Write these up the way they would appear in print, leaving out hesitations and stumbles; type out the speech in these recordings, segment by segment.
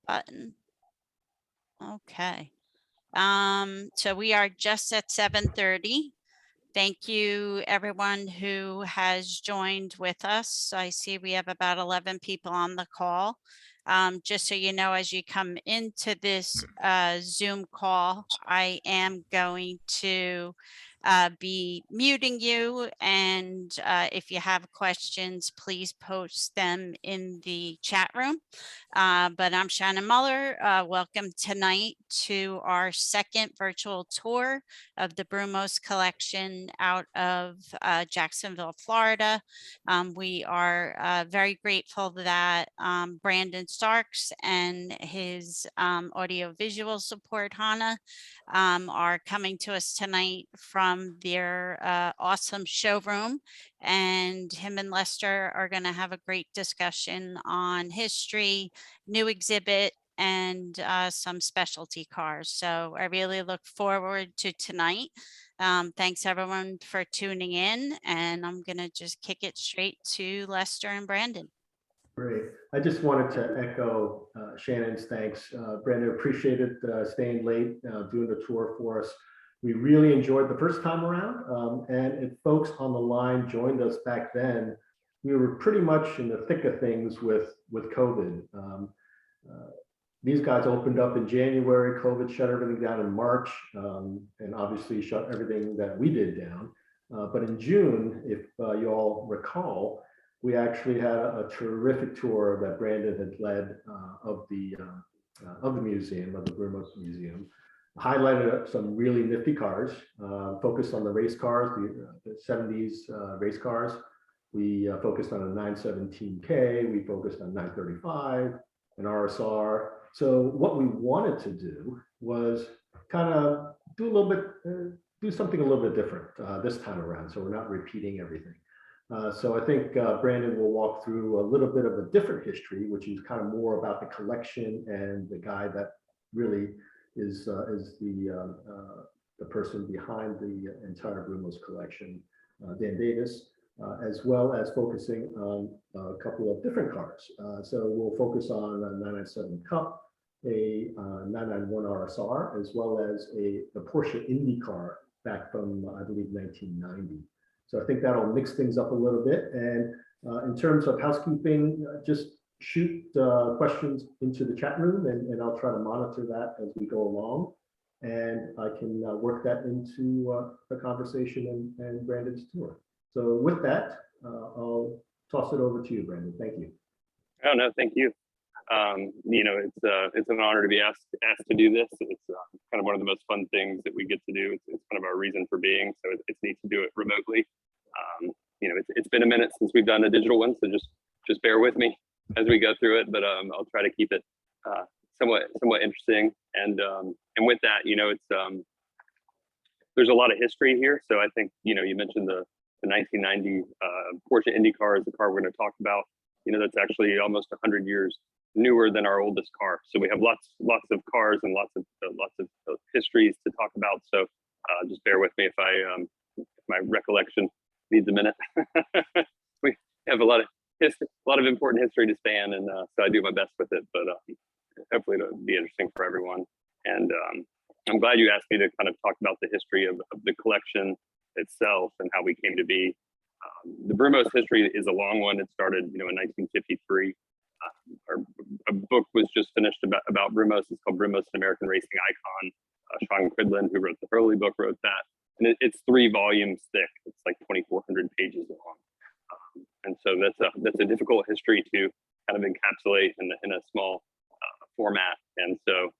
button. Okay. So we are just at 7:30. Thank you, everyone who has joined with us. I see we have about 11 people on the call. Just so you know, as you come into this Zoom call, I am going to be muting you. And if you have questions, please post them in the chat room. But I'm Shannon Muller. Welcome tonight to our second virtual tour of the Brumos Collection out of Jacksonville, Florida. We are very grateful that Brandon Starks and his audiovisual support, Hannah, are coming to us tonight from their awesome showroom. And him and Lester are going to have a great discussion on history, new exhibit, and some specialty cars. So I really look forward to tonight. Thanks everyone for tuning in, and I'm gonna just kick it straight to Lester and Brandon. Great. I just wanted to echo Shannon's thanks. Brandon, appreciated staying late, doing the tour for us. We really enjoyed the first time around, and if folks on the line joined us back then, we were pretty much in the thick of things with COVID. These guys opened up in January, COVID shut everything down in March, and obviously shut everything that we did down. But in June, if you all recall, we actually had a terrific tour that Brandon had led of the museum, of the Brumos Museum. Highlighted some really nifty cars, focused on the race cars, the 70s race cars. We focused on a 917K, we focused on 935, an RSR. So what we wanted to do was kind of do a little bit, do something a little bit different this time around, so we're not repeating everything. So I think Brandon will walk through a little bit of a different history, which is kind of more about the collection and the guy that really is the person behind the entire Brumos collection, Dan Davis, as well as focusing on a couple of different cars. So we'll focus on a 997 Cup, a 991 RSR, as well as the Porsche Indy car back from, I believe, 1990. So I think that'll mix things up a little bit. And in terms of housekeeping, just shoot questions into the chat room, and I'll try to monitor that as we go along. And I can work that into the conversation and Brandon's tour. So with that, I'll toss it over to you, Brandon. Thank you. Oh, no, thank you. You know, it's an honor to be asked to do this. It's kind of one of the most fun things that we get to do. It's kind of our reason for being. So it's neat to do it remotely. You know, it's been a minute since we've done a digital one, so just bear with me as we go through it. But I'll try to keep it somewhat interesting. And with that, you know, it's there's a lot of history here. So I think, you know, you mentioned the 1990 Porsche Indy car is the car we're going to talk about. You know, that's actually almost 100 years newer than our oldest car. So we have lots of cars and lots of histories to talk about. So just bear with me if my recollection needs a minute. We have a lot of important history to span, and so I do my best with it. But hopefully it'll be interesting for everyone. And I'm glad you asked me to kind of talk about the history of the collection itself and how we came to be. The Brumos history is a long one. It started, you know, in 1953. A book was just finished about Brumos. It's called Brumos, an American Racing Icon. Sean Quidlin, who wrote the early book, wrote that. And it's 3 volumes thick. It's like 2,400 pages long. And so that's a difficult history to kind of encapsulate in a small format. And so,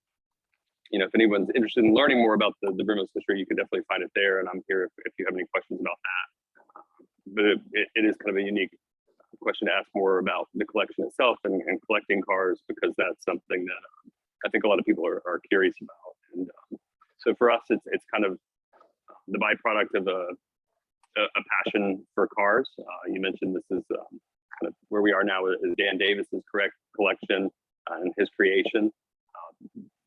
you know, if anyone's interested in learning more about the Brumos history, you can definitely find it there. And I'm here if you have any questions about that. But it is kind of a unique question to ask more about the collection itself and collecting cars, because that's something that I think a lot of people are curious about. And so for us, it's kind of the byproduct of a passion for cars. You mentioned this is kind of where we are now is Dan Davis's collection and his creation.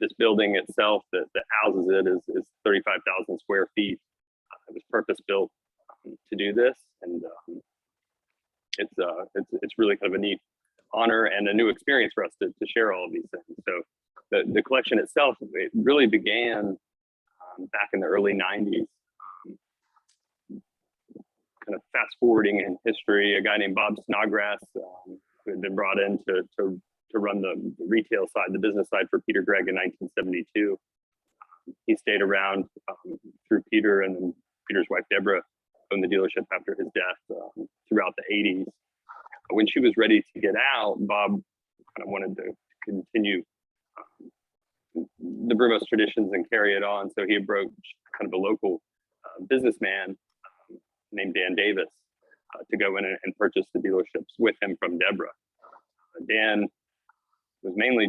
This building itself that houses it is 35,000 square feet. It was purpose built to do this, and it's really kind of a neat honor and a new experience for us to share all of these things. So the collection itself, it really began back in the early 90s. Kind of fast forwarding in history, a guy named Bob Snodgrass, who had been brought in to run the retail side, the business side for Peter Gregg in 1972. He stayed around through Peter, and then Peter's wife Deborah owned the dealership after his death throughout the 80s. When she was ready to get out, Bob kind of wanted to continue the Brumos traditions and carry it on. So he approached kind of a local businessman named Dan Davis to go in and purchase the dealerships with him from Deborah. Dan was mainly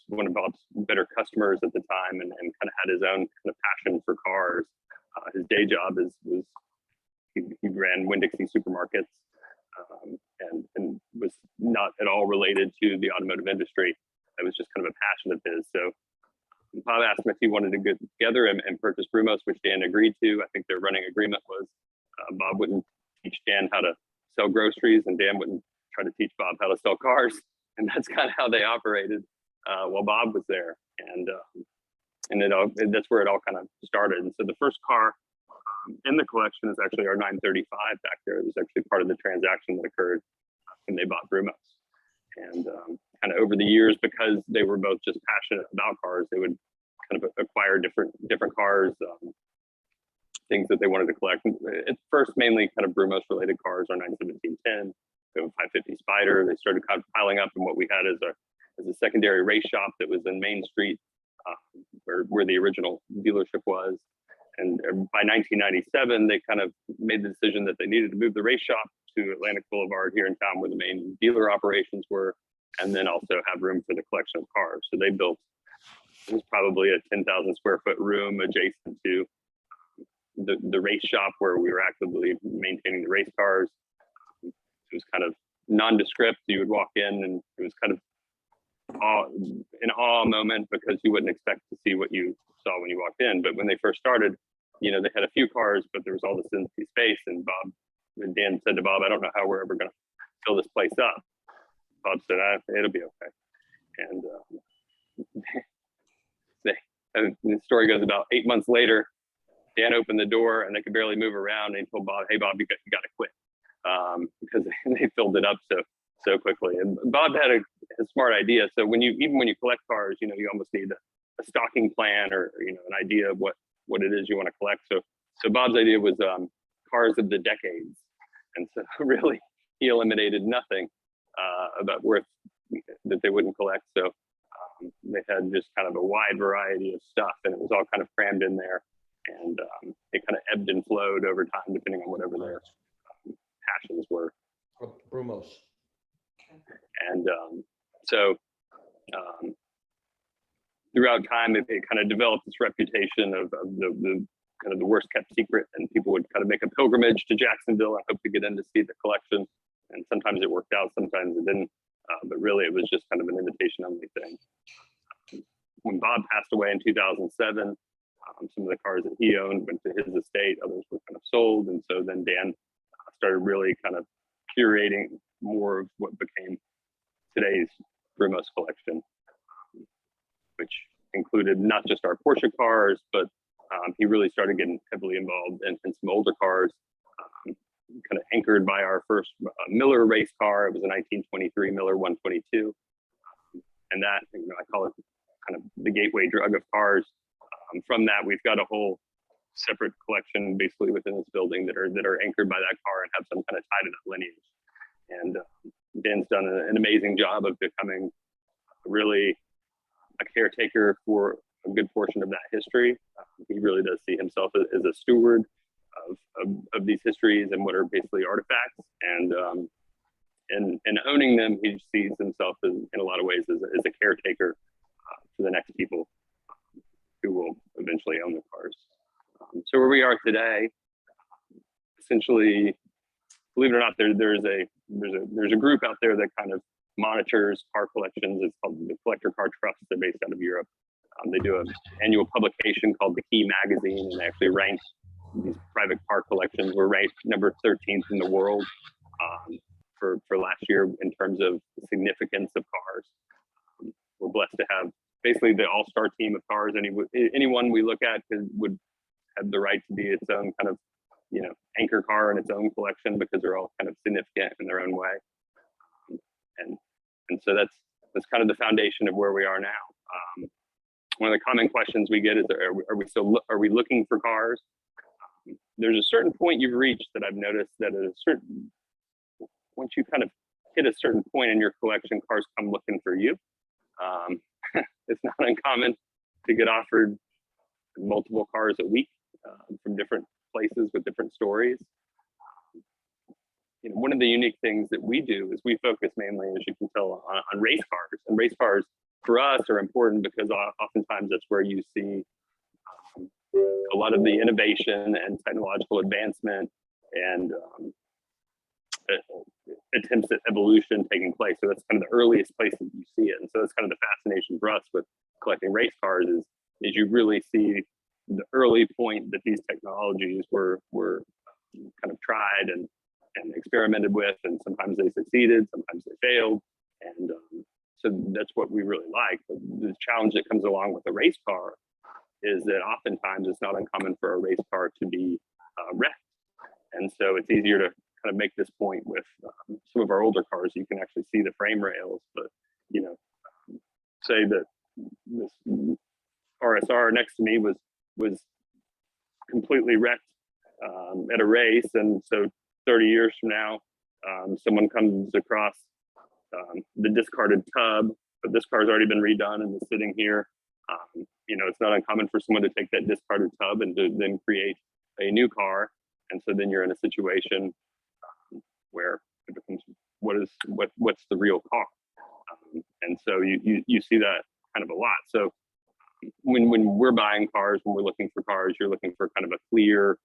one of Bob's better customers at the time, and kind of had his own kind of passion for cars. His day job was he ran Winn-Dixie supermarkets, and was not at all related to the automotive industry. It was just kind of a passion of his. So Bob asked him if he wanted to get together and purchase Brumos, which Dan agreed to. I think their running agreement was Bob wouldn't teach Dan how to sell groceries, and Dan wouldn't try to teach Bob how to sell cars. And that's kind of how they operated while Bob was there. And that's where it all kind of started. And so the first car in the collection is actually our 935 back there. It was actually part of the transaction that occurred when they bought Brumos. And kind of over the years, because they were both just passionate about cars, they would kind of acquire different cars, things that they wanted to collect. At first, mainly kind of Brumos related cars, our 91710, 550 Spider. They started kind of piling up in what we had as a secondary race shop that was in Main Street, where the original dealership was. And by 1997, they kind of made the decision that they needed to move the race shop to Atlantic Boulevard here in town, where the main dealer operations were, and then also have room for the collection of cars. So they built, it was probably a 10,000 square foot room adjacent to the race shop, where we were actively maintaining the race cars. It was kind of nondescript. You would walk in and it was kind of an awe moment, because you wouldn't expect to see what you saw when you walked in. But when they first started, they had a few cars, but there was all this empty space. And Dan said to Bob, "I don't know how we're ever going to fill this place up." Bob said, "It'll be okay." And the story goes about 8 months later, Dan opened the door and they could barely move around. And he told Bob, "Hey, Bob, you got to quit," because they filled it up so quickly. And Bob had a smart idea. So even when you collect cars, you almost need a stocking plan, or an idea of what it is you want to collect. So Bob's idea was cars of the decades, and so really he eliminated nothing about worth that they wouldn't collect. So they had just kind of a wide variety of stuff, and it was all kind of crammed in there, and it kind of ebbed and flowed over time depending on whatever their passions were. Brumos. And throughout time, it kind of developed this reputation of the kind of the worst kept secret, and people would kind of make a pilgrimage to Jacksonville and hope to get in to see the collection. And sometimes it worked out, sometimes it didn't. But really, it was just kind of an invitation only thing. When Bob passed away in 2007, some of the cars that he owned went to his estate, others were kind of sold. And so then Dan started really kind of curating more of what became today's Brumos collection, which included not just our Porsche cars, but he really started getting heavily involved in some older cars, kind of anchored by our first Miller race car. It was a 1923 Miller 122. And that, I call it kind of the gateway drug of cars. From that, we've got a whole separate collection basically within this building that are anchored by that car and have some kind of tie to that lineage. And Dan's done an amazing job of becoming really a caretaker for a good portion of that history. He really does see himself as a steward of these histories and what are basically artifacts. And owning them, he sees himself in a lot of ways as a caretaker for the next people who will eventually own the cars. So where we are today, essentially, believe it or not, there's a group out there that kind of monitors car collections. It's called the Collector Car Trust. They're based out of Europe. They do an annual publication called the Key Magazine, and they actually rank these private car collections. We're ranked number 13th in the world. for last year in terms of the significance of cars. We're blessed to have basically the all-star team of cars. Anyone we look at would have the right to be its own kind of, anchor car in its own collection, because they're all kind of significant in their own way. And so that's kind of the foundation of where we are now. One of the common questions we get is, are we looking for cars? There's a certain point you've reached that I've noticed that once you kind of hit a certain point in your collection, cars come looking for you. It's not uncommon to get offered multiple cars a week from different places with different stories. One of the unique things that we do is we focus mainly, as you can tell, on race cars. And race cars for us are important because oftentimes that's where you see a lot of the innovation and technological advancement and attempts at evolution taking place. So that's kind of the earliest place that you see it. And so that's kind of the fascination for us with collecting race cars is you really see the early point that these technologies were kind of tried and experimented with, and sometimes they succeeded, sometimes they failed. And so that's what we really like. But the challenge that comes along with a race car is that oftentimes it's not uncommon for a race car to be wrecked. And so it's easier to kind of make this point with some of our older cars. You can actually see the frame rails, but say that this RSR next to me was completely wrecked at a race, and so 30 years from now, someone comes across the discarded tub, but this car's already been redone and is sitting here. It's not uncommon for someone to take that discarded tub and to then create a new car. And so then you're in a situation where it becomes, what's the real car? And so you see that kind of a lot. So when we're buying cars, when we're looking for cars, you're looking for kind of a clear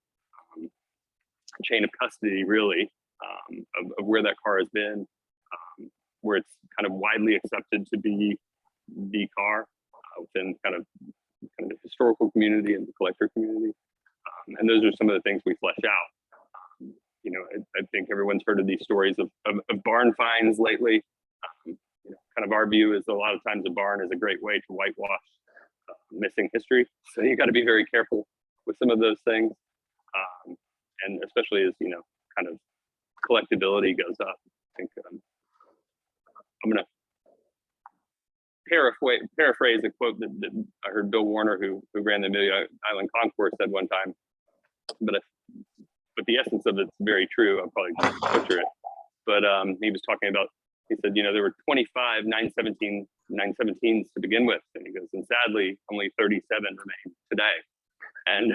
chain of custody, really, of where that car has been, where it's kind of widely accepted to be the car within kind of the historical community and the collector community. And those are some of the things we flesh out. I think everyone's heard of these stories of barn finds lately. Kind of our view is a lot of times a barn is a great way to whitewash missing history. So you got to be very careful with some of those things. And especially as, kind of collectability goes up. I think I'm going to paraphrase a quote that I heard Bill Warner, who ran the Amelia Island Concourse, said one time, but the essence of it's very true. I'll probably butcher it. But he was talking about, he said, there were 25 917s to begin with. And he goes, and sadly, only 37 remain today. And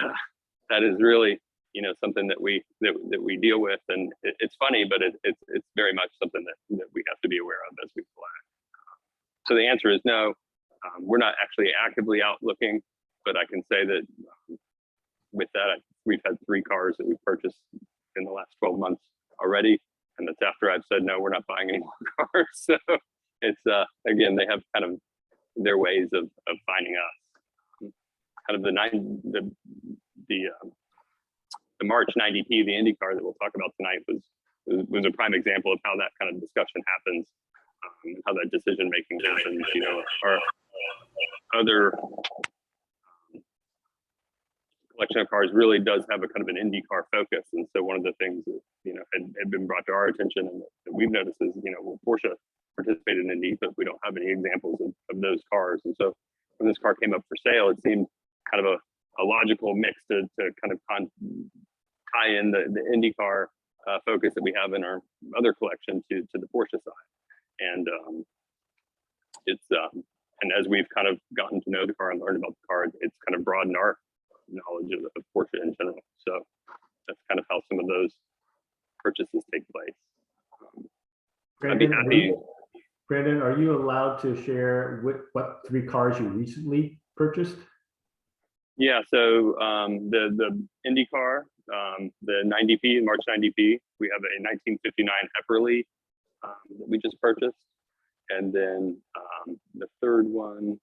that is really, something that we deal with. And it's funny, but it's very much something that we have to be aware of as we collect. So the answer is no, we're not actually actively out looking, but I can say that with that, we've had 3 cars that we've purchased in the last 12 months already. And that's after I've said, no, we're not buying any more cars. So it's, again, they have kind of their ways of finding us. Kind of the March 90P, the Indy car that we'll talk about tonight was a prime example of how that kind of discussion happens, how that decision making happens. Our other collection of cars really does have a kind of an Indy car focus, and so one of the things that had been brought to our attention and that we've noticed is Porsche participated in Indy, but we don't have any examples of those cars. And so when this car came up for sale, it seemed kind of a logical mix to kind of tie in the IndyCar focus that we have in our other collection to the Porsche side. And and as we've kind of gotten to know the car and learned about the car, it's kind of broadened our knowledge of Porsche in general. So that's kind of how some of those purchases take place. I'd be happy. Brandon, are you allowed to share what 3 cars you recently purchased? Yeah, so the Indy car, the 90P, March 90P, we have a 1959 Epperle that we just purchased. And then the third one,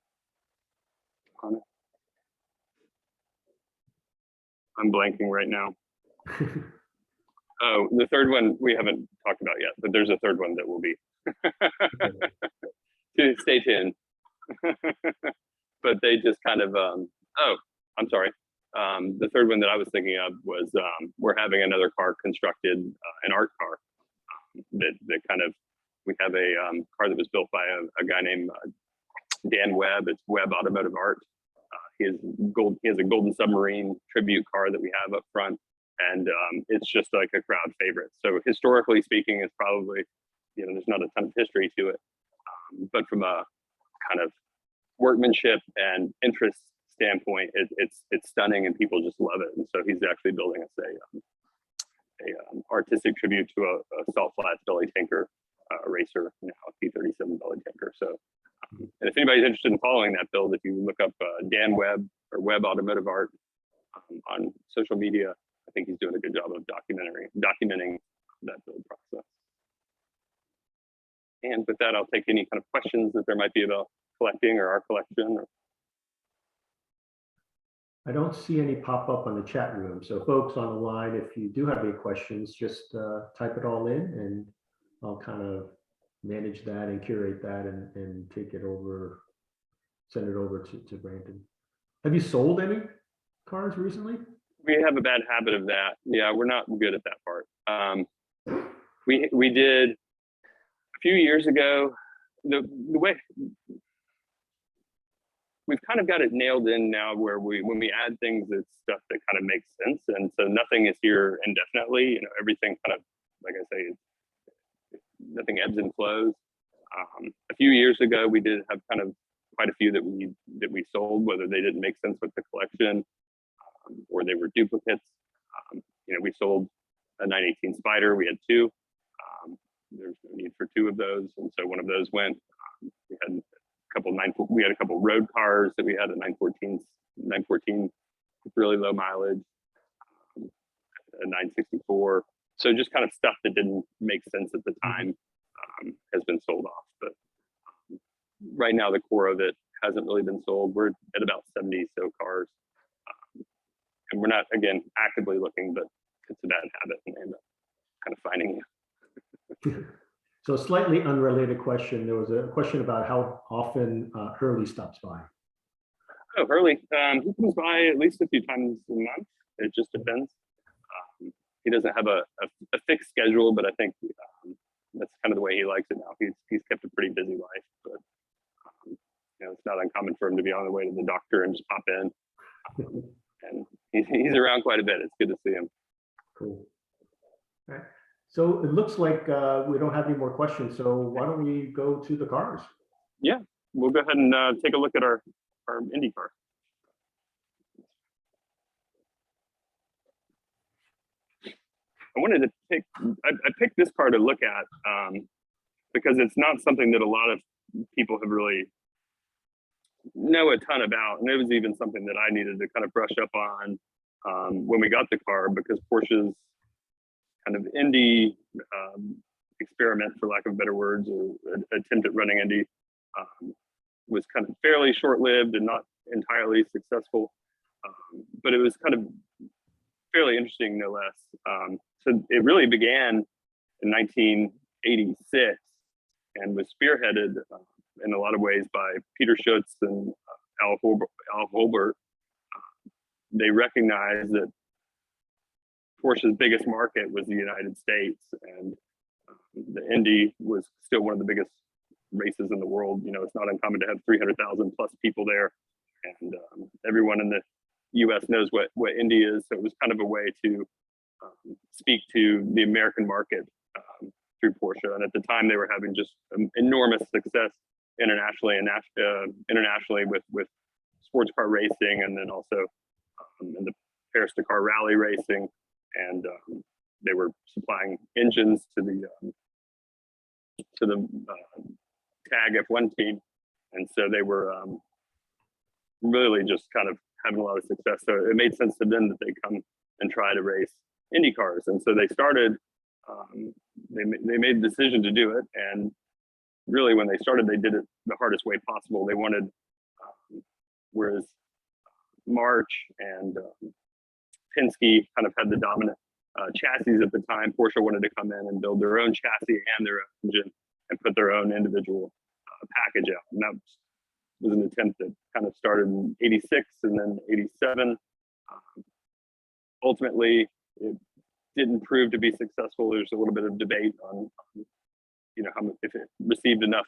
I'm blanking right now. Oh, the third one we haven't talked about yet, but there's a third one that will be. Stay tuned. But they just kind of, oh, I'm sorry. The third one that I was thinking of was we're having another car constructed, an art car that kind of, we have a car that was built by a guy named Dan Webb. It's Webb Automotive Art. He has a Golden Submarine tribute car that we have up front, and it's just like a crowd favorite. So historically speaking, it's probably, you know, there's not a ton of history to it, but from a kind of workmanship and interest standpoint, it's stunning, and people just love it. And so he's actually building us a artistic tribute to a salt flats belly tanker racer now, a P37 belly tanker. So. And if anybody's interested in following that build, if you look up Dan Webb or Webb Automotive Art on social media, I think he's doing a good job of documenting that build process. And with that, I'll take any kind of questions that there might be about collecting or our collection. I don't see any pop up on the chat room. So folks on the line, if you do have any questions, just type it all in and I'll kind of manage that and curate that and take it over, send it over to Brandon. Have you sold any cars recently? We have a bad habit of that. Yeah, we're not good at that part. We did a few years ago. The way we've kind of got it nailed in now, where when we add things, it's stuff that kind of makes sense, and so nothing is here indefinitely. You know, everything kind of, like I say, nothing ebbs and flows. A few years ago, we did have kind of quite a few that we sold, whether they didn't make sense with the collection or they were duplicates. You know, we sold a 918 Spider. We had two. There's no need for two of those, and so one of those went. We had a couple road cars that we had, a 914 with really low mileage, a 964. So just kind of stuff that didn't make sense at the time has been sold off. But right now, the core of it hasn't really been sold. We're at about 70 so cars. And we're not, again, actively looking, but it's a bad habit and they end up kind of finding you. So slightly unrelated question. There was a question about how often Hurley stops by. Oh, Hurley, he comes by at least a few times a month. It just depends. He doesn't have a fixed schedule, but I think that's kind of the way he likes it now. He's kept a pretty busy life, but you know, it's not uncommon for him to be on the way to the doctor and just pop in. And he's around quite a bit. It's good to see him. Cool. All right. So it looks like we don't have any more questions. So why don't we go to the cars? Yeah, we'll go ahead and take a look at our Indy car. I wanted to pick, I picked this car to look at because it's not something that a lot of people have really know a ton about. And it was even something that I needed to kind of brush up on when we got the car, because Porsche's kind of Indy experiment, for lack of better words, or attempt at running Indy was kind of fairly short-lived and not entirely successful. But it was kind of fairly interesting, no less. So it really began in 1986 and was spearheaded in a lot of ways by Peter Schutz and Al Holbert. They recognized that Porsche's biggest market was the United States, and the Indy was still one of the biggest races in the world. You know, it's not uncommon to have 300,000 plus people there, and everyone in the U.S. knows what Indy is. So it was kind of a way to speak to the American market through Porsche. And at the time, they were having just enormous success internationally and internationally with sports car racing, and then also in the Paris-Dakar rally racing. And they were supplying engines to the TAG F1 team, and so they were really just kind of having a lot of success. So it made sense to them that they come and try to race Indy cars. And so they started. They made the decision to do it, and really when they started, they did it the hardest way possible. They wanted, whereas March and Penske kind of had the dominant chassis at the time. Porsche wanted to come in and build their own chassis and their own engine and put their own individual package out. And that was an attempt that kind of started in '86 and then '87. Ultimately, it didn't prove to be successful. There's a little bit of debate on if it received enough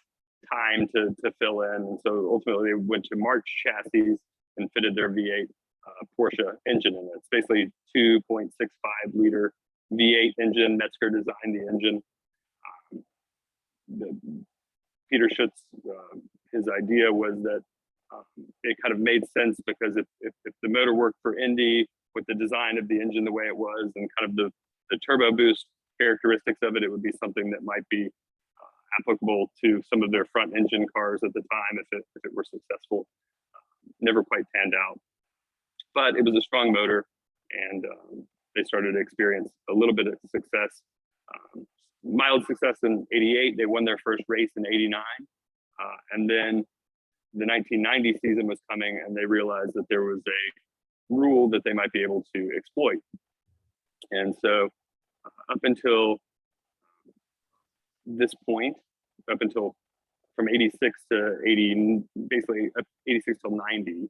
time to fill in. And so ultimately, they went to March chassis and fitted their V8 Porsche engine in it. It's basically 2.65 liter V8 engine. Metzger designed the engine. Peter Schutz, his idea was that it kind of made sense because if the motor worked for Indy with the design of the engine the way it was and kind of the turbo boost characteristics of it, it would be something that might be applicable to some of their front engine cars at the time if it were successful. Never quite panned out, but it was a strong motor, and they started to experience a little bit of success. Mild success in '88. They won their first race in '89, and then the 1990 season was coming, and they realized that there was a rule that they might be able to exploit. And so up until this point, up until from '86 to '80, basically '86 till '90,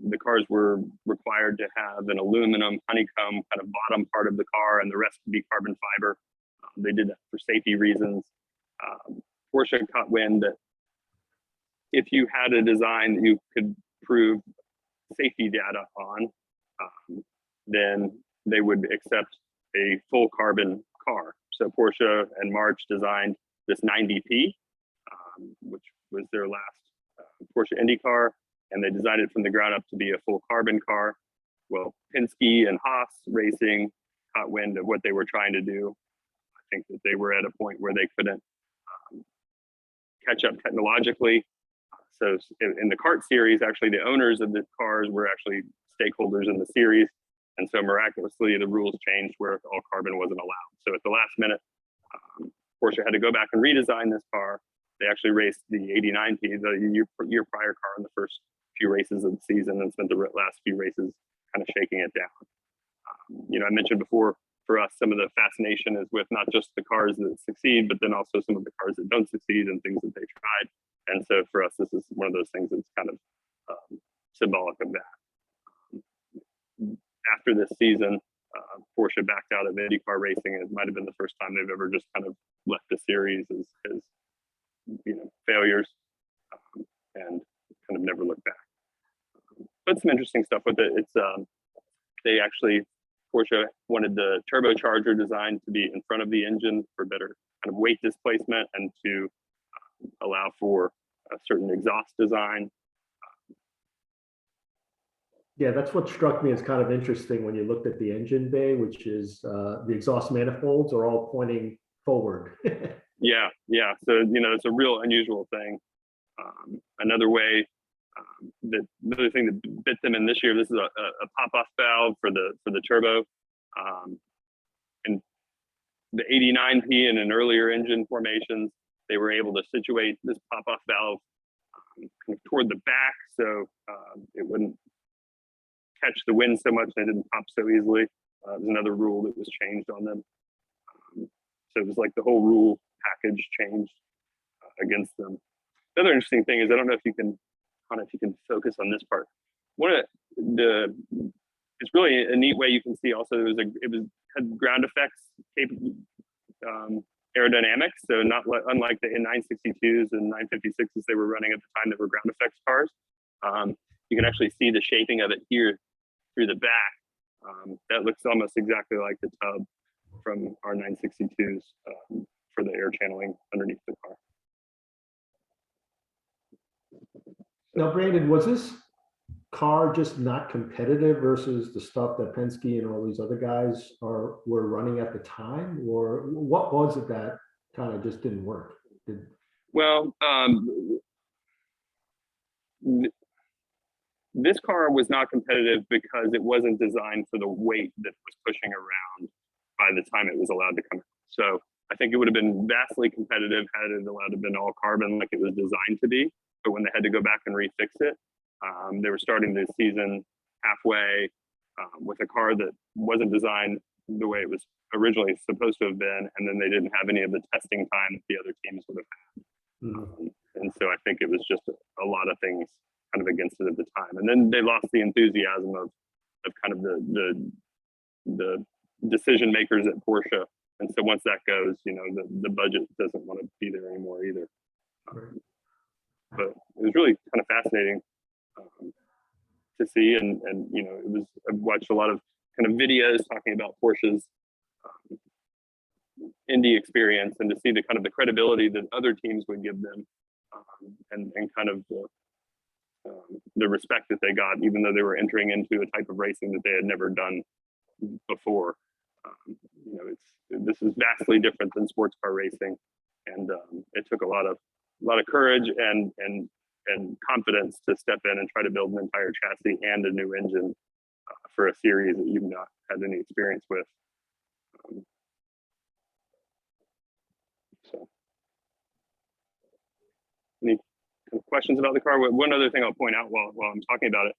the cars were required to have an aluminum honeycomb kind of bottom part of the car, and the rest would be carbon fiber. They did that for safety reasons. Porsche caught wind that if you had a design that you could prove safety data on, then they would accept a full carbon car. So Porsche and March designed this 90P, which was their last Porsche Indy car, and they designed it from the ground up to be a full carbon car. Well, Penske and Haas Racing caught wind of what they were trying to do. I think that they were at a point where they couldn't catch up technologically. So in the kart series, actually the owners of the cars were actually stakeholders in the series. And so miraculously, the rules changed where all carbon wasn't allowed. So at the last minute, Porsche had to go back and redesign this car. They actually raced the '89P, the year prior car, in the first few races of the season, and spent the last few races kind of shaking it down. I mentioned before, for us, some of the fascination is with not just the cars that succeed, but then also some of the cars that don't succeed and things that they tried. And so for us, this is one of those things that's kind of symbolic of that. After this season, Porsche backed out of IndyCar racing. It might have been the first time they've ever just kind of left the series as failures, and kind of never looked back. But some interesting stuff with it. It's Porsche wanted the turbocharger design to be in front of the engine for better kind of weight displacement and to allow for a certain exhaust design. Yeah, that's what struck me as kind of interesting when you looked at the engine bay, which is the exhaust manifolds are all pointing forward. Yeah. So, it's a real unusual thing. Another thing that bit them in this year, this is a pop-off valve for the turbo. And the '89P and in earlier engine formations, they were able to situate this pop-off valve kind of toward the back, so it wouldn't catch the wind so much. They didn't pop so easily. There's another rule that was changed on them. So it was like the whole rule package changed against them. The other interesting thing is, I don't know if you can focus on this part. It's really a neat way you can see also it had ground effects aerodynamics. So unlike the N962s and 956s they were running at the time that were ground effects cars, you can actually see the shaping of it here through the back. That looks almost exactly like the tub from our 962s for the air channeling underneath the car. Now, Brandon, was this car just not competitive versus the stuff that Penske and all these other guys were running at the time, or what was it that kind of just didn't work? This car was not competitive because it wasn't designed for the weight that was pushing around by the time it was allowed to come out. So I think it would have been vastly competitive had it allowed to have been all carbon like it was designed to be. But when they had to go back and refix it, they were starting the season halfway with a car that wasn't designed the way it was originally supposed to have been, and then they didn't have any of the testing time that the other teams would have had. Mhm. And so I think it was just a lot of things kind of against it at the time. And then they lost the enthusiasm of kind of the decision makers at Porsche. And so once that goes, you know, the budget doesn't want to be there anymore either. Right. But it was really kind of fascinating to see. And you know, I've watched a lot of kind of videos talking about Porsche's Indy experience, and to see the kind of the credibility that other teams would give them, and kind of the respect that they got, even though they were entering into a type of racing that they had never done before. You know, this is vastly different than sports car racing, and it took a lot of courage and confidence to step in and try to build an entire chassis and a new engine for a series that you've not had any experience with. So, any questions about the car? One other thing I'll point out while I'm talking about it,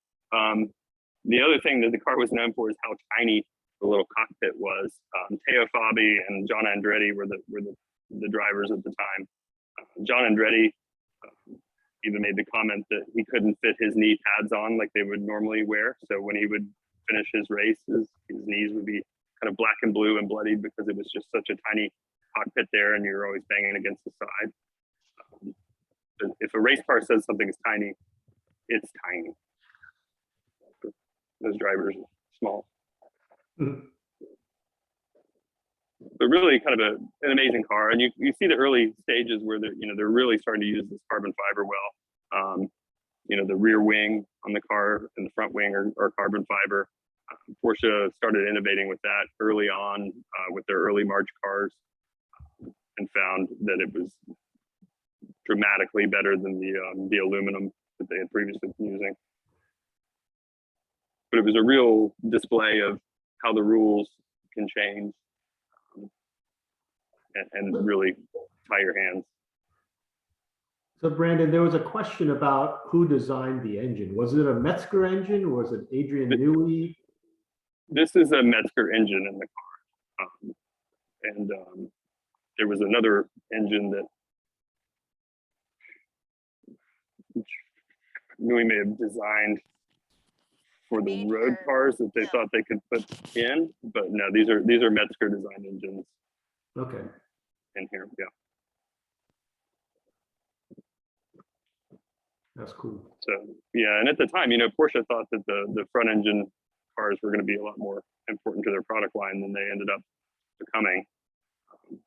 the other thing that the car was known for is how tiny the little cockpit was. Teo Fabi and John Andretti were the drivers at the time. John Andretti even made the comment that he couldn't fit his knee pads on like they would normally wear. So when he would finish his race, his knees would be kind of black and blue and bloodied because it was just such a tiny cockpit there, and you're always banging against the side. If a race car says something is tiny, it's tiny. Those drivers are small. Mhm. But really kind of an amazing car. And you see the early stages where they're really starting to use this carbon fiber well. You know, the rear wing on the car and the front wing are carbon fiber. Porsche started innovating with that early on with their early March cars, and found that it was dramatically better than the aluminum that they had previously been using. But it was a real display of how the rules can change and really tie your hands. So Brandon, there was a question about who designed the engine. Was it a Metzger engine or was it Adrian Newey? This is a Metzger engine in the car. And there was another engine that Newey may have designed for the Made road for- cars that they yeah. thought they could put in, but no, these are Metzger designed engines Okay. in here. Yeah. That's cool. So yeah, and at the time, you know, Porsche thought that the front engine cars were going to be a lot more important to their product line than they ended up becoming,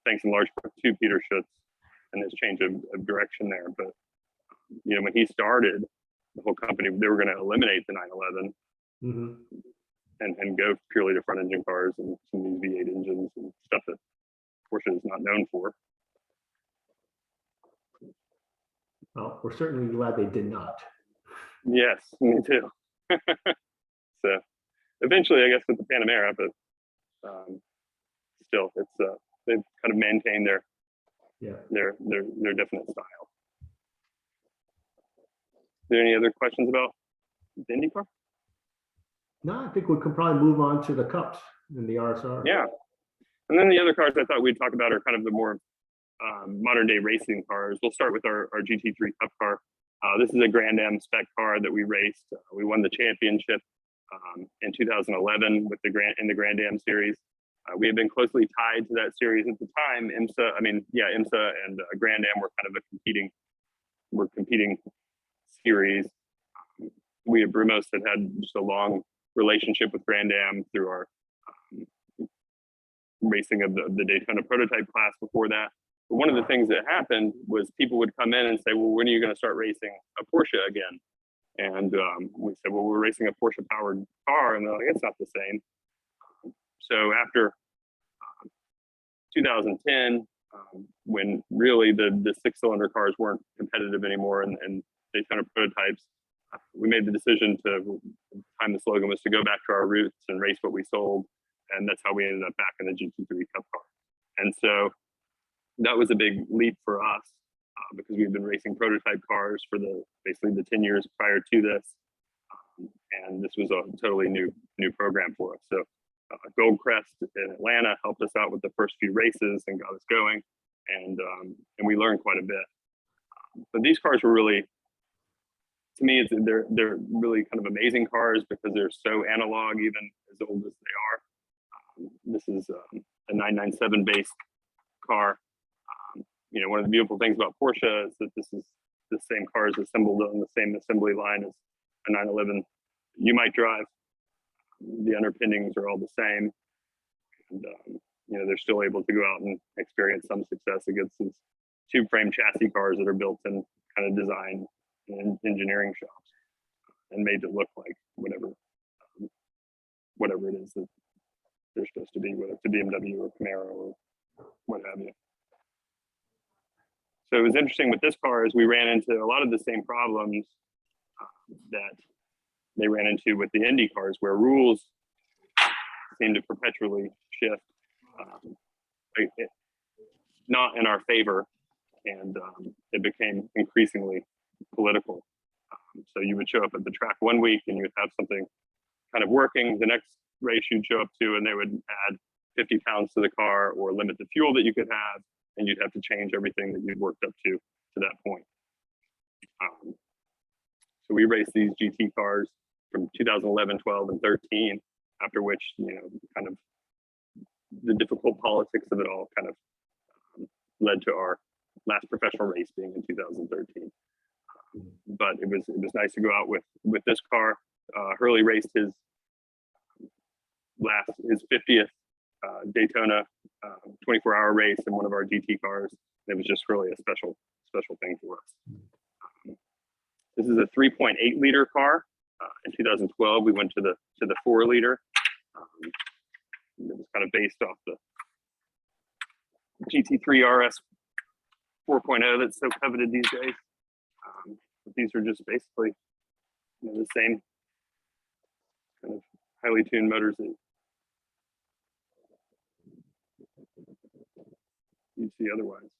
thanks in large part to Peter Schutz and his change of direction there. But you know, when he started the whole company, they were going to eliminate the 911 Mm-hmm. and go purely to front engine cars and some of these V8 engines and stuff that Porsche is not known for. Well, we're certainly glad they did not. Yes, me too. So eventually, I guess with the Panamera, but still, it's they've kind of maintained their definite style. Are there any other questions about the IndyCar? No, I think we could probably move on to the cups and the RSR. Yeah, and then the other cars I thought we'd talk about are kind of the more modern day racing cars. We'll start with our GT3 Cup car. This is a Grand Am spec car that we raced. We won the championship in 2011 with the Grand Am series. We had been closely tied to that series at the time. IMSA and Grand Am were kind of a competing series. We at Brumos had just a long relationship with Grand Am through our racing of the Daytona prototype class before that. But one of the things that happened was people would come in and say, well, when are you going to start racing a Porsche again? And we said, well, we're racing a Porsche powered car. And they're like, it's not the same. So after 2010, when really the 6-cylinder cars weren't competitive anymore and Daytona prototypes, we made the decision to, time the slogan was to go back to our roots and race what we sold. And that's how we ended up back in the GT3 Cup car. And so that was a big leap for us because we've been racing prototype cars for basically the 10 years prior to this. And this was a totally new program for us. So Goldcrest in Atlanta helped us out with the first few races and got us going, and we learned quite a bit. But these cars were really, to me, they're really kind of amazing cars because they're so analog, even as old as they are. This is a 997 based car. You know, one of the beautiful things about Porsche is that this is the same cars assembled on the same assembly line as a 911 you might drive. The underpinnings are all the same, and you know, they're still able to go out and experience some success against these tube frame chassis cars that are built in kind of design and engineering shops and made to look like whatever it is that they're supposed to be, whether it's a BMW or Camaro or what have you. So it was interesting with this car is we ran into a lot of the same problems that they ran into with the Indy cars, where rules seem to perpetually shift, not in our favor, and it became increasingly political. So you would show up at the track one week and you would have something kind of working. The next race you'd show up to and they would add 50 pounds to the car or limit the fuel that you could have, and you'd have to change everything that you'd worked up to that point. So we raced these GT cars from 2011, 12, and 13, after which, you know, kind of the difficult politics of it all kind of led to our last professional race being in 2013. But it was nice to go out with this car. Hurley raced his 50th Daytona 24-hour race in one of our GT cars. It was just really a special thing for us. This is a 3.8 liter car. In 2012, we went to the 4 liter. It was kind of based off the GT3 RS 4.0 that's so coveted these days. But these are just basically, you know, the same kind of highly tuned motors that you see otherwise.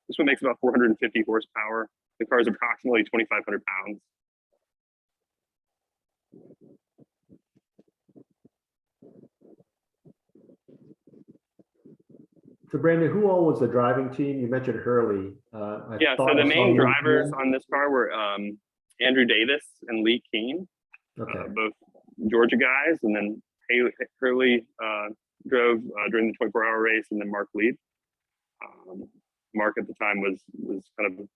This one makes about 450 horsepower. The car is approximately 2,500 pounds. So Brandon, who all was the driving team? You mentioned Hurley. Yeah, so the main drivers on this car were Andrew Davis and Lee Keene, okay. Both Georgia guys, and then Hurley drove during the 24-hour race, and then Mark lead. Mark at the time was kind of a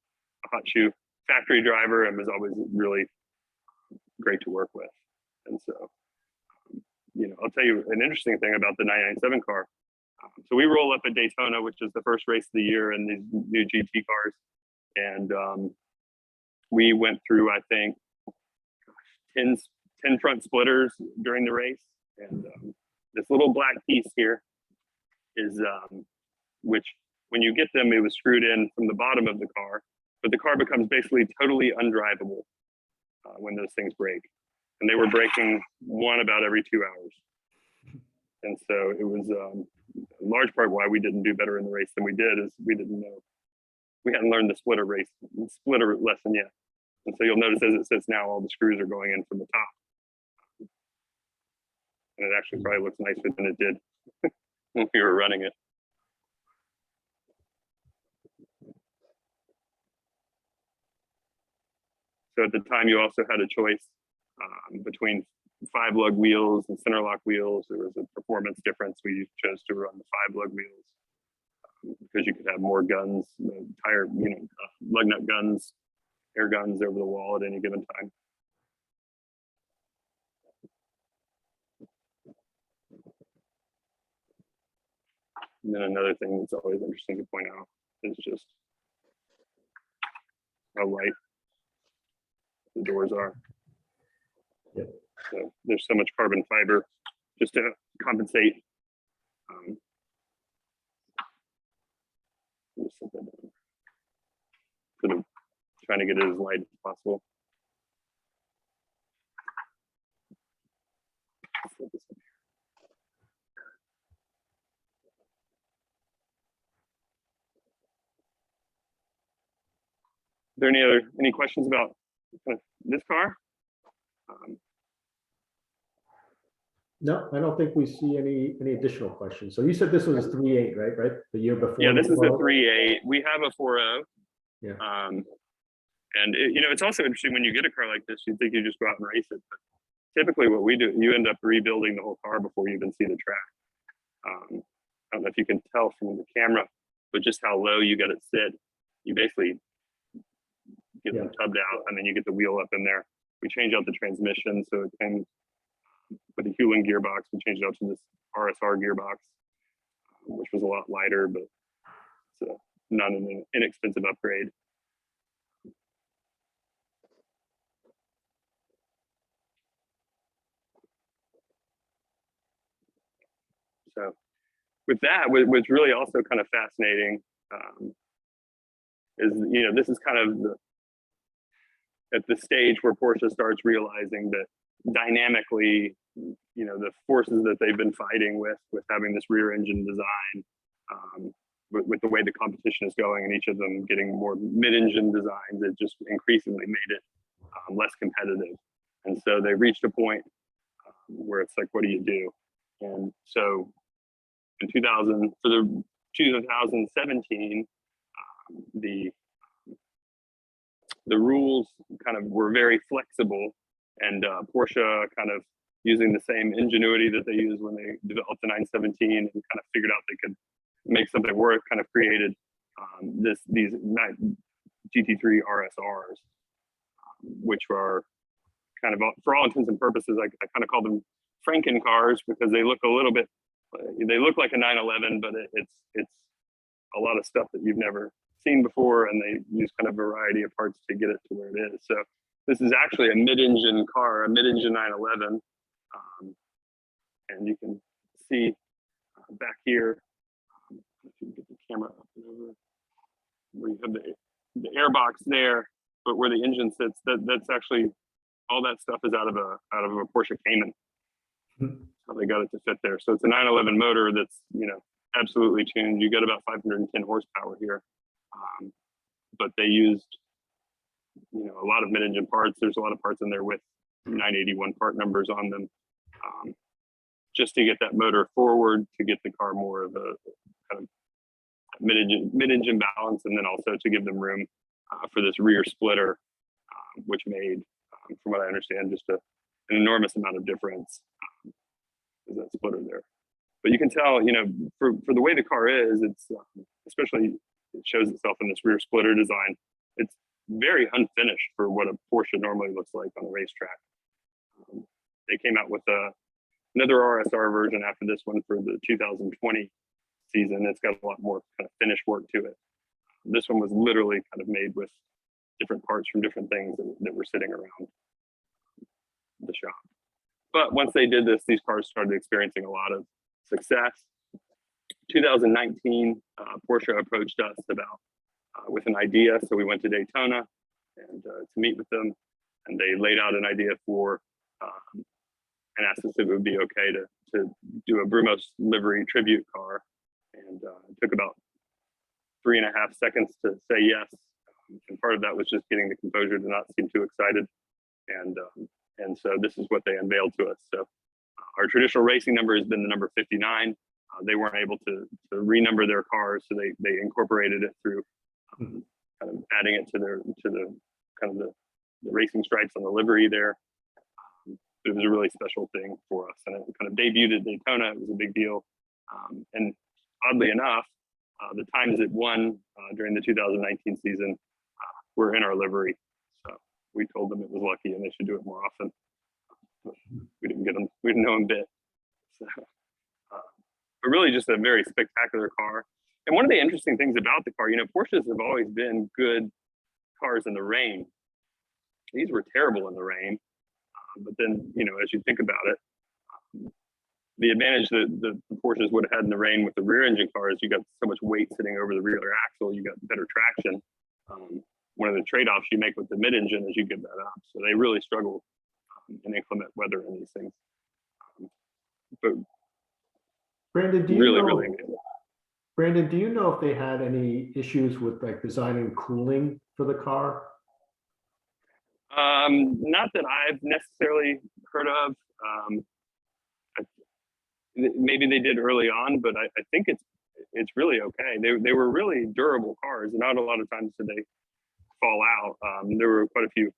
hot shoe factory driver and was always really great to work with. And so, you know, I'll tell you an interesting thing about the 997 car. So we roll up at Daytona, which is the first race of the year in these new GT cars. And we went through, I think, 10 front splitters during the race. And this little black piece here is, which when you get them, it was screwed in from the bottom of the car, but the car becomes basically totally undrivable when those things break. And they were breaking one about every 2 hours. And so it was a large part why we didn't do better in the race than we did is we didn't know. We hadn't learned the splitter lesson yet. And so you'll notice as it sits now, all the screws are going in from the top. And it actually probably looks nicer than it did when we were running it. So at the time, you also had a choice between 5-lug wheels and center lock wheels. There was a performance difference. We chose to run the 5-lug wheels because you could have more guns, tire, lug nut guns, air guns over the wall at any given time. And then another thing that's always interesting to point out is just how light the doors are. Yep. So there's so much carbon fiber just to compensate. Sort of trying to get it as light as possible. Are there any questions about this car? No, I don't think we see any additional questions. So you said this was a 3.8, right? Right, the year before. Yeah, this is the 12? 3.8. We have a 4.0. Yeah. And it's also interesting when you get a car like this, you think you just go out and race it. But typically what we do, you end up rebuilding the whole car before you even see the track. I don't know if you can tell from the camera, but just how low you got it sit. You basically get them tubbed out and then you get the wheel up in there. We change out the transmission. So it came with a Hewland gearbox. We changed it out to this RSR gearbox, which was a lot lighter, but it's not an inexpensive upgrade. So with that, what's really also kind of fascinating is, this is kind of at the stage where Porsche starts realizing that dynamically, the forces that they've been fighting with having this rear engine design, with the way the competition is going and each of them getting more mid-engine designs, it just increasingly made it less competitive. And so they reached a point where it's like, what do you do? And so in 2017, the rules kind of were very flexible, and Porsche kind of using the same ingenuity that they used when they developed the 917 and kind of figured out they could make something work, kind of created these GT3 RSRs, which are kind of, for all intents and purposes, I kind of call them Franken cars because they look a little bit, they look like a 911, but it's a lot of stuff that you've never seen before, and they use kind of a variety of parts to get it to where it is. So this is actually a mid-engine car, a mid-engine 911, and you can see back here, if you can get the camera up and over, where you have the airbox there, but where the engine sits, that's actually, all that stuff is out of a Porsche Cayman. So they got it to fit there. So it's a 911 motor that's, absolutely tuned. You got about 510 horsepower here. But they used, a lot of mid-engine parts. There's a lot of parts in there with 981 part numbers on them, just to get that motor forward, to get the car more of a kind of mid-engine balance, and then also to give them room for this rear splitter, which made, from what I understand, just an enormous amount of difference. Is that splitter there? But you can tell, for the way the car is, it's especially, it shows itself in this rear splitter design. It's very unfinished for what a Porsche normally looks like on a racetrack. They came out with another RSR version after this one for the 2020 season. It's got a lot more kind of finished work to it. This one was literally kind of made with different parts from different things that were sitting around the shop. But once they did this, these cars started experiencing a lot of success. 2019, Porsche approached us with an idea. So we went to Daytona and to meet with them, and they laid out an idea for and asked us if it would be okay to do a Brumos livery tribute car. And it took about 3.5 seconds to say yes. And part of that was just getting the composure to not seem too excited. And so this is what they unveiled to us. So our traditional racing number has been the number 59. They weren't able to renumber their cars, so they incorporated it through kind of adding it to the kind of the racing stripes on the livery there. It was a really special thing for us, and it kind of debuted at Daytona. It was a big deal, and oddly enough, the times it won during the 2019 season were in our livery. So we told them it was lucky and they should do it more often. But we didn't get them. We didn't know them bit. So, but really, just a very spectacular car. And one of the interesting things about the car, Porsches have always been good cars in the rain. These were terrible in the rain. But then, as you think about it, the advantage that the Porsches would have had in the rain with the rear engine cars, you got so much weight sitting over the rear axle, you got better traction. One of the trade-offs you make with the mid-engine is you give that up. So they really struggle in inclement weather in these things. But Brandon, do you know if they had any issues with like designing cooling for the car? Not that I've necessarily heard of. maybe they did early on, but I think it's really okay. They were really durable cars, and not a lot of times did they fall out. There were quite a few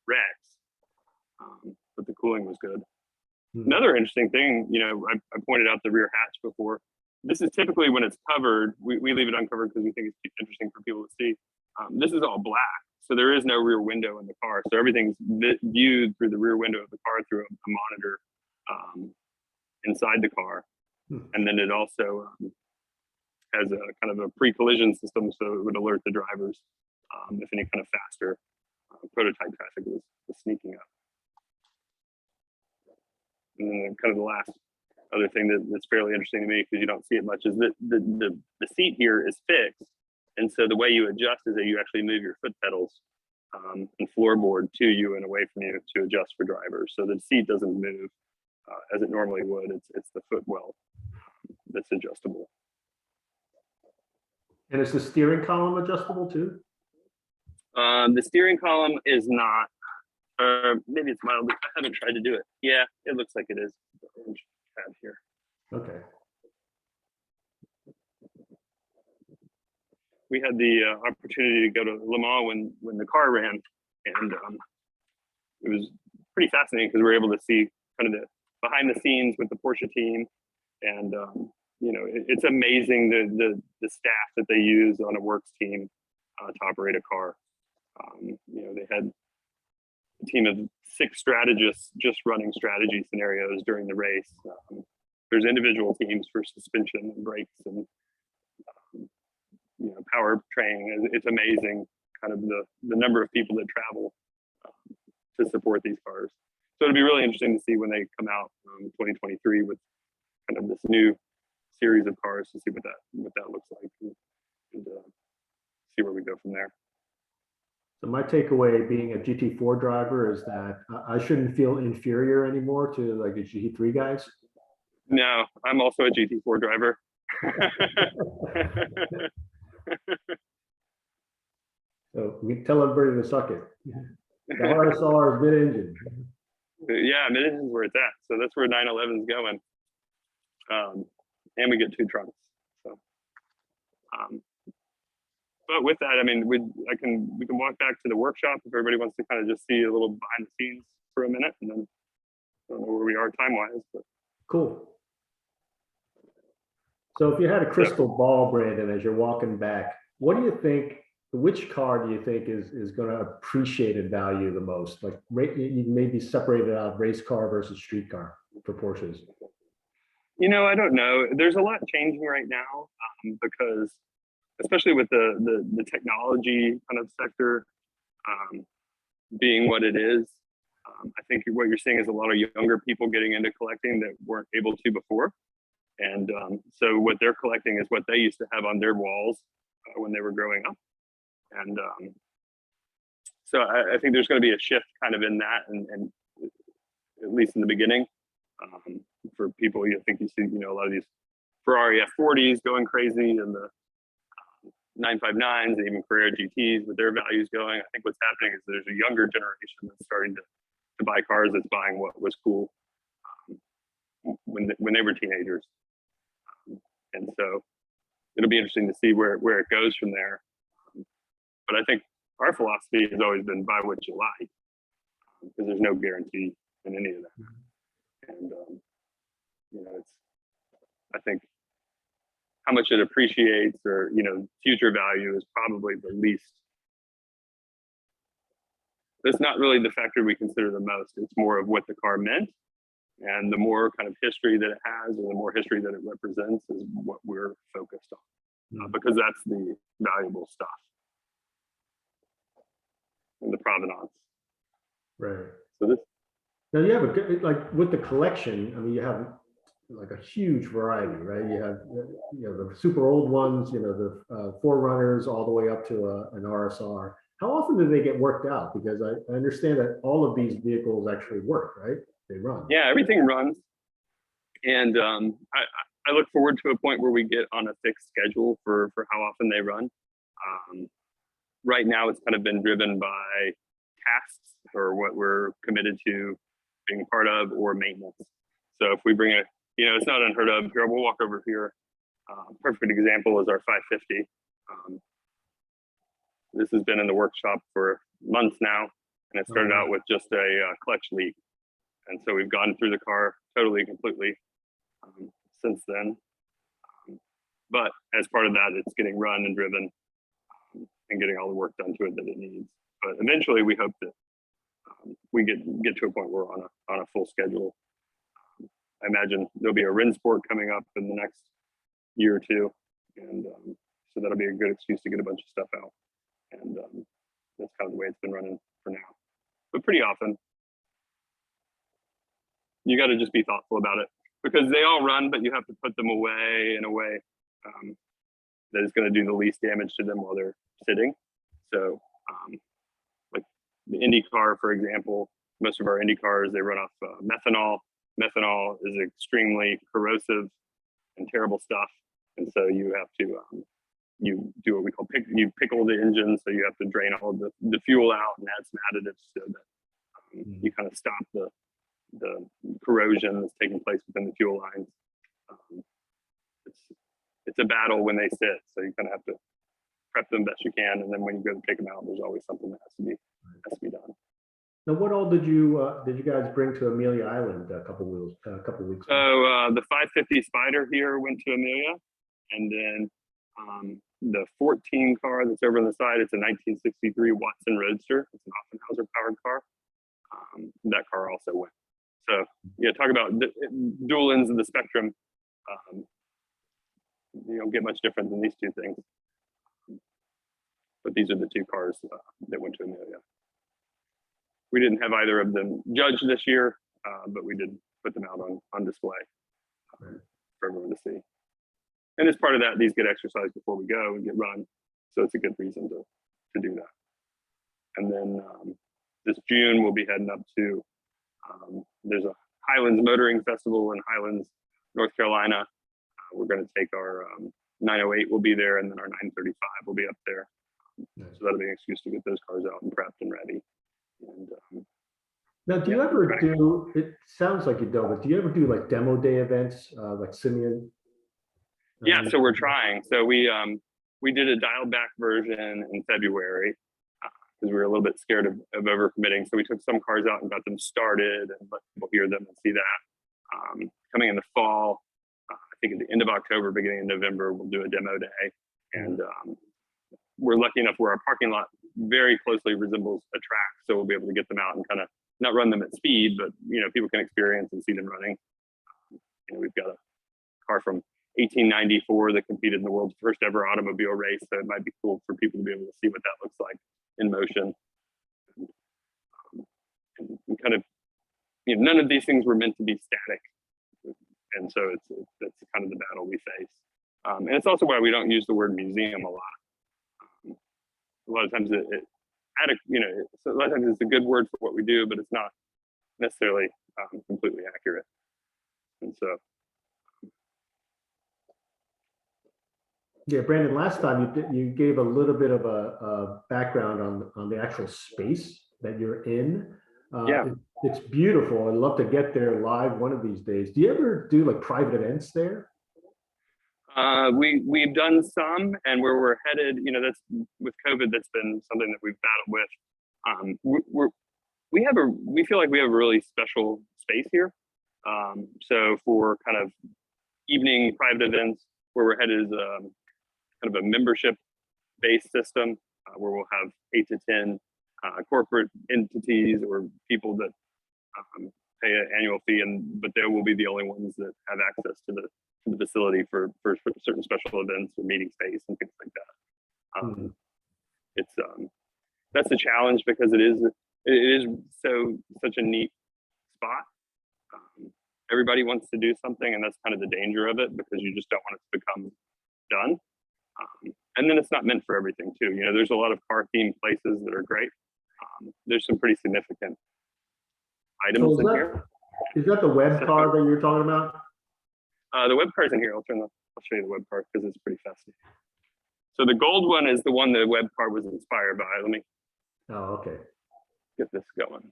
wrecks, but the cooling was good. Another interesting thing, I pointed out the rear hatch before. This is typically when it's covered, we leave it uncovered because we think it's interesting for people to see. This is all black, so there is no rear window in the car. So everything's viewed through the rear window of the car through a monitor inside the car. And then it also has a kind of a pre-collision system, so it would alert the drivers if any kind of faster prototype traffic was sneaking up. And then kind of the last other thing that's fairly interesting to me, because you don't see it much, is that the seat here is fixed. And so the way you adjust is that you actually move your foot pedals and floorboard to you and away from you to adjust for drivers. So the seat doesn't move as it normally would. It's the footwell that's adjustable. And is the steering column adjustable too? The steering column is not. Maybe it's mildly. I haven't tried to do it. Yeah, it looks like it is. The orange pad here. Okay. We had the opportunity to go to Le Mans when the car ran, and it was pretty fascinating because we were able to see kind of the behind the scenes with the Porsche team, and it's amazing the staff that they use on a works team to operate a car. They had a team of 6 strategists just running strategy scenarios during the race. There's individual teams for suspension and brakes and power training. It's amazing kind of the number of people that travel to support these cars. So it'll be really interesting to see when they come out in 2023 with kind of this new series of cars, to see what that looks like, and see where we go from there. So my takeaway being a GT4 driver is that I shouldn't feel inferior anymore to like the GT3 guys. No, I'm also a GT4 driver. So we tell everybody to suck it. The RSR is mid-engine. Yeah, mid-engine is where it's at. So that's where 911 is going. And we get 2 trunks. So, but with that, I mean, we can walk back to the workshop if everybody wants to kind of just see a little behind the scenes for a minute, and then I don't know where we are time-wise, but cool. So if you had a crystal ball, Brandon, as you're walking back, what do you think? Which car do you think is going to appreciate in value the most? Like you maybe separated out race car versus street car for Porsches. I don't know. There's a lot changing right now because, especially with the technology kind of sector being what it is, I think what you're seeing is a lot of younger people getting into collecting that weren't able to before. And so what they're collecting is what they used to have on their walls when they were growing up. And so I think there's going to be a shift kind of in that, and at least in the beginning, for people, I think you see, a lot of these Ferrari F40s going crazy, and the 959s, and even Carrera GTs with their values going. I think what's happening is there's a younger generation that's starting to buy cars that's buying what was cool when they were teenagers. And so it'll be interesting to see where it goes from there. But I think our philosophy has always been buy what you like, because there's no guarantee in any of that. And I think how much it appreciates or future value is probably the least. That's not really the factor we consider the most. It's more of what the car meant, and the more kind of history that it has, and the more history that it represents, is what we're focused on, because that's the valuable stuff. And the provenance. Right. So this. Now you have a good, like with the collection, I mean, you have like a huge variety, right? You have, the super old ones, the 4Runners all the way up to an RSR. How often do they get worked out? Because I understand that all of these vehicles actually work, right? They run. Yeah, everything runs. And I look forward to a point where we get on a fixed schedule for how often they run. Right now, it's kind of been driven by tasks or what we're committed to being part of, or maintenance. So if we bring you know, it's not unheard of. Here, we'll walk over here. Perfect example is our 550. This has been in the workshop for months now, and it started out with just a clutch leak. And so we've gone through the car totally, completely since then. But as part of that, it's getting run and driven and getting all the work done to it that it needs. But eventually we hope that we get to a point where we're on a full schedule. I imagine there'll be a Rinsport coming up in the next year or two. And so that'll be a good excuse to get a bunch of stuff out. And that's kind of the way it's been running for now. But pretty often, you got to just be thoughtful about it, because they all run, but you have to put them away in a way that is going to do the least damage to them while they're sitting. So like the Indy car, for example, most of our Indy cars, they run off methanol. Methanol is extremely corrosive and terrible stuff. And so you have to, you do what we call you pickle the engine. So you have to drain all of the fuel out and add some additives so that you kind of stop the corrosion that's taking place within the fuel lines. It's a battle when they sit, so you kind of have to prep them best you can, and then when you go to take them out, there's always something that has to be done. Now, what all did you guys bring to Amelia Island a couple weeks ago? So the 550 Spider here went to Amelia, and then the 14 car that's over on the side, it's a 1963 Watson Roadster. It's an Offenhauser powered car. That car also went. So yeah, talk about dual ends of the spectrum. You don't get much different than these two things. But these are the two cars that went to Amelia. We didn't have either of them judged this year, but we did put them out on display for everyone to see. And as part of that, these get exercised before we go and get run. So it's a good reason to do that. And then this June, we'll be heading up to, there's a Highlands Motoring Festival in Highlands, North Carolina. We're going to take our 908 will be there, and then our 935 will be up there. Nice. So that'll be an excuse to get those cars out and prepped and ready. And now, do you ever do, it sounds like you don't, but do you ever do like demo day events, like Simeon? Yeah, so we're trying. So we did a dialed back version in February because we were a little bit scared of overcommitting. So we took some cars out and got them started and let people hear them and see that. Coming in the fall, I think at the end of October, beginning of November, we'll do a demo day. And we're lucky enough where our parking lot very closely resembles a track. So we'll be able to get them out and kind of not run them at speed, but you know, people can experience and see them running. You know, we've got a car from 1894 that competed in the world's first ever automobile race. So it might be cool for people to be able to see what that looks like in motion. And kind of, you know, none of these things were meant to be static. And so that's kind of the battle we face. And it's also why we don't use the word museum a lot. A lot of times a lot of times it's a good word for what we do, but it's not necessarily completely accurate. And so. Yeah, Brandon, last time you gave a little bit of a background on the actual space that you're in. Yeah, it's beautiful. I'd love to get there live one of these days. Do you ever do like private events there? We've done some, and where we're headed, you know, that's with COVID, that's been something that we've battled with. We feel like we have a really special space here. So for kind of evening private events, where we're headed is kind of a membership-based system where we'll have 8 to 10 corporate entities or people that pay an annual fee, but they will be the only ones that have access to the facility for certain special events or meeting space and things like that. It's that's a challenge because it is such a neat spot. Everybody wants to do something, and that's kind of the danger of it, because you just don't want it to become done. And then it's not meant for everything too. You know, there's a lot of car themed places that are great. There's some pretty significant items in here. Is that the web car that you're talking about? The web car's in here. I'll show you the web car because it's pretty fascinating. So the gold one is the one the web car was inspired by. Let me okay. Get this going.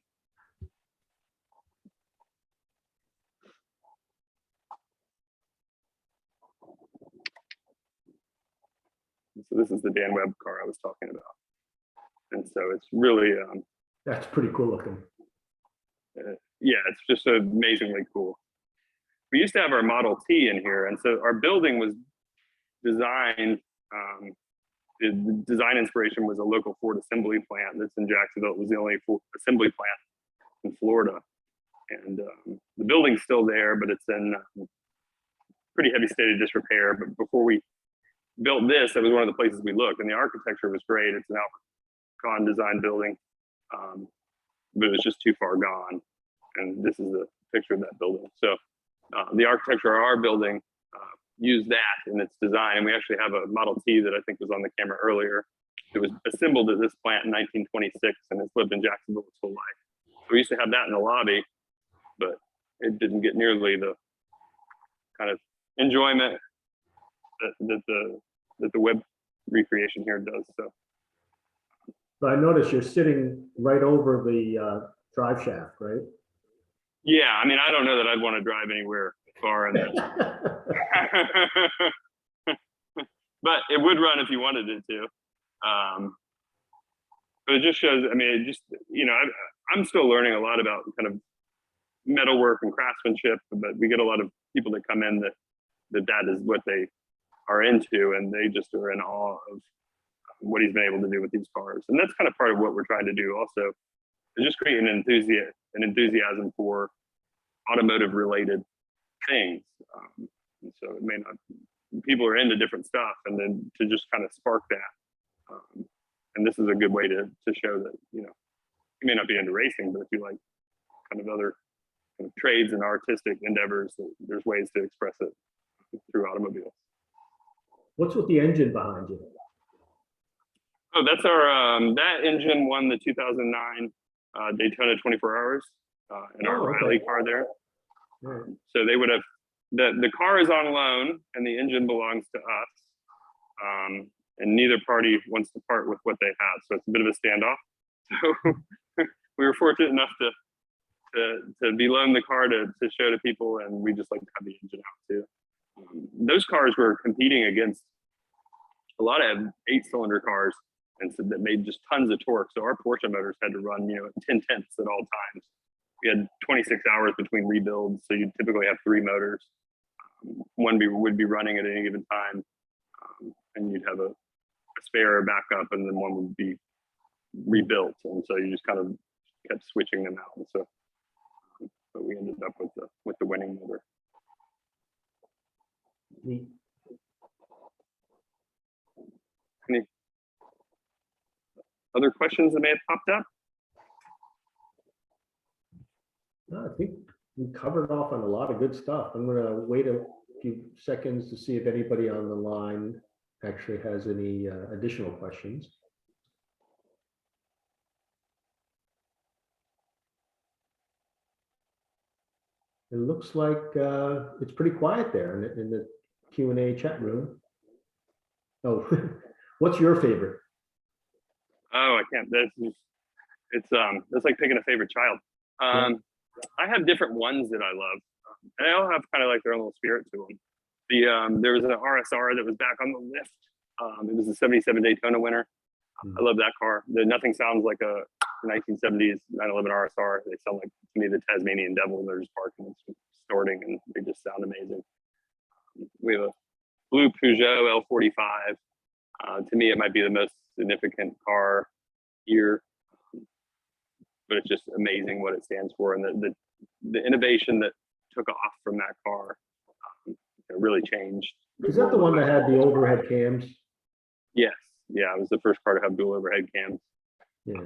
So this is the Dan Webb car I was talking about. And so it's really, That's pretty cool looking. yeah, it's just amazingly cool. We used to have our Model T in here. And so our building was designed, the design inspiration was a local Ford assembly plant that's in Jacksonville. It was the only Ford assembly plant in Florida. And the building's still there, but it's in pretty heavy state of disrepair. But before we built this, that was one of the places we looked, and the architecture was great. It's an Albert Kahn design building, but it was just too far gone. And this is the picture of that building. So the architecture of our building used that in its design. And we actually have a Model T that I think was on the camera earlier. It was assembled at this plant in 1926, and it's lived in Jacksonville its whole life. So we used to have that in the lobby, but it didn't get nearly the kind of enjoyment that the web recreation here does. So But I noticed you're sitting right over the drive shaft, right? yeah, I mean, I don't know that I'd want to drive anywhere far in that. But it would run if you wanted it to. But it just shows, I mean, it just, you know, I'm still learning a lot about kind of metalwork and craftsmanship, but we get a lot of people that come in that is what they are into, and they just are in awe of what he's been able to do with these cars. And that's kind of part of what we're trying to do also, is just create an enthusiasm for automotive related things. And so it may not, people are into different stuff, and then to just kind of spark that. And this is a good way to show that, you know, you may not be into racing, but if you like kind of other kind of trades and artistic endeavors, there's ways to express it through automobiles. What's with the engine behind you? Oh, that's our, that engine won the 2009 Daytona 24 Hours in our Riley car there. Right. So they would have, the car is on loan and the engine belongs to us. And neither party wants to part with what they have. So it's a bit of a standoff. So we were fortunate enough to be loaned the car to show to people, and we just like to have the engine out too. Those cars were competing against a lot of 8-cylinder cars, and so that made just tons of torque. So our Porsche motors had to run, you know, at 10 tenths at all times. We had 26 hours between rebuilds, so you typically have 3 motors. One would be running at any given time, and you'd have a spare backup, and then one would be rebuilt. And so you just kind of kept switching them out. And so, but we ended up with the winning motor. Neat. Any other questions that may have popped up? No, I think we covered off on a lot of good stuff. I'm going to wait a few seconds to see if anybody on the line actually has any additional questions. It looks like it's pretty quiet there in the Q&A chat room. Oh, what's your favorite? Oh, I can't. It's like picking a favorite child. I have different ones that I love, and they all have kind of like their own little spirit to them. There was an RSR that was back on the lift. It was a '77 Daytona winner. I love that car. Nothing sounds like a 1970s 911 RSR. They sound like, to me, the Tasmanian devil. They're just barking and snorting, and they just sound amazing. We have a blue Peugeot L45. To me, it might be the most significant car here, but it's just amazing what it stands for, and the innovation that took off from that car. It really changed. Is that the one that had the overhead cams? Yes. Yeah, it was the first car to have dual overhead cams. Yeah.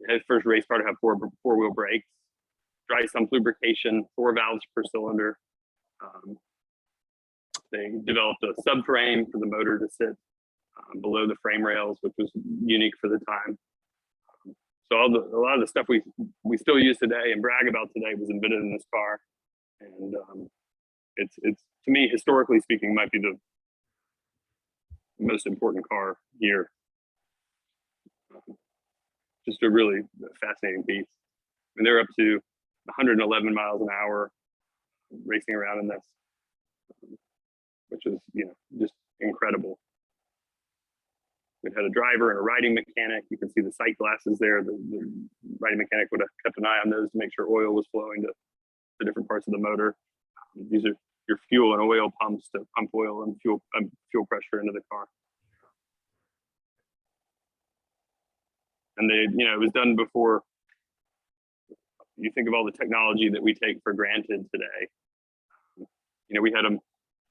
His first race car to have four-wheel brakes, dry sump lubrication, 4 valves per cylinder. They developed a subframe for the motor to sit below the frame rails, which was unique for the time. So a lot of the stuff we still use today and brag about today was invented in this car, and it's to me, historically speaking, might be the most important car here. Just a really fascinating piece. And they're up to 111 miles an hour racing around in this, which is, you know, just incredible. We had a driver and a riding mechanic. You can see the sight glasses there. The riding mechanic would have kept an eye on those to make sure oil was flowing to the different parts of the motor. These are your fuel and oil pumps to pump oil and fuel pressure into the car. And they, you know, it was done before. You think of all the technology that we take for granted today. You know, we had them.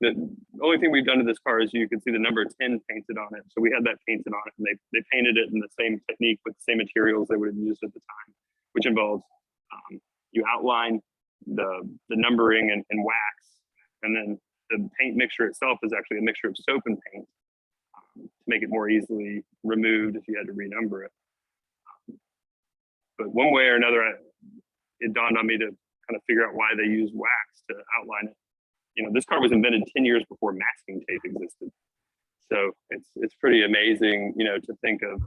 The only thing we've done to this car is you can see the number 10 painted on it. So we had that painted on it, and they painted it in the same technique with the same materials they would have used at the time, which involves you outline the numbering and wax, and then the paint mixture itself is actually a mixture of soap and paint to make it more easily removed if you had to renumber it. But one way or another, it dawned on me to kind of figure out why they use wax to outline it. You know, this car was invented 10 years before masking tape existed. So it's pretty amazing, you know, to think of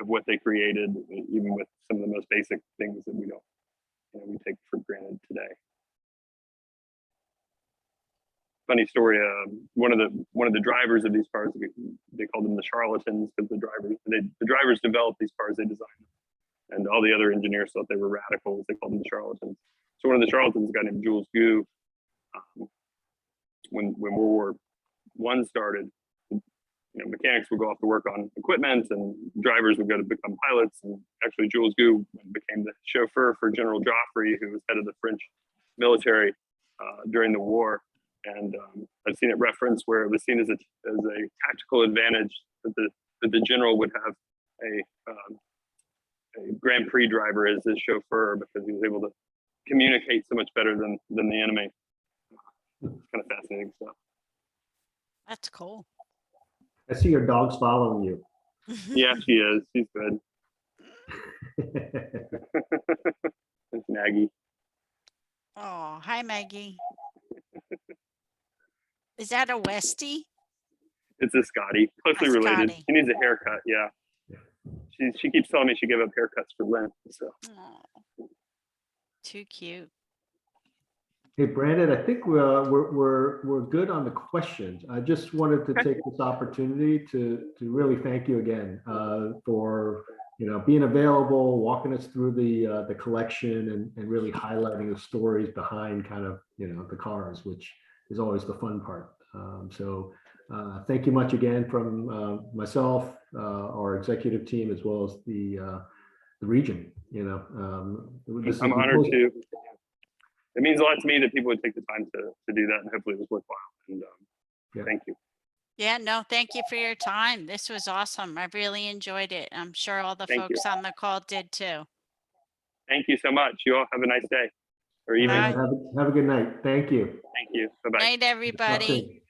what they created, even with some of the most basic things that we don't, you know, we take for granted today. Funny story, one of the drivers of these cars, they called them the charlatans, because the drivers developed these cars, they designed them. And all the other engineers thought they were radicals. They called them the charlatans. So one of the charlatans, a guy named Jules Gu, when World War I started, you know, mechanics would go off to work on equipment, and drivers would go to become pilots. And actually, Jules Gu became the chauffeur for General Joffre, who was head of the French military during the war. And I've seen it referenced where it was seen as a tactical advantage that the general would have a Grand Prix driver as his chauffeur, because he was able to communicate so much better than the enemy. It's kind of fascinating stuff. That's cool. I see your dog's following you. Yeah, she is. She's good. It's Maggie. Oh, hi, Maggie. Is that a Westie? It's a Scotty, closely A related. Scotty. She needs a haircut. Yeah. She keeps telling me she gave up haircuts for Lent. So. Oh, too cute. Hey, Brandon, I think we're good on the questions. I just wanted to take this opportunity to really thank you again for, you know, being available, walking us through the collection, and really highlighting the stories behind kind of, you know, the cars, which is always the fun part. So thank you much again from myself, our executive team, as well as the region. You know, I'm honored to. It means a lot to me that people would take the time to do that, and hopefully it was worthwhile. And Yeah. Thank you. Yeah, no, thank you for your time. This was awesome. I really enjoyed it. I'm sure all the Thank you. folks on the call did too. Thank you so much. You all have a nice day or Bye. evening. Have a good night. Thank you. Thank you. Bye-bye. Night, everybody. Talk soon.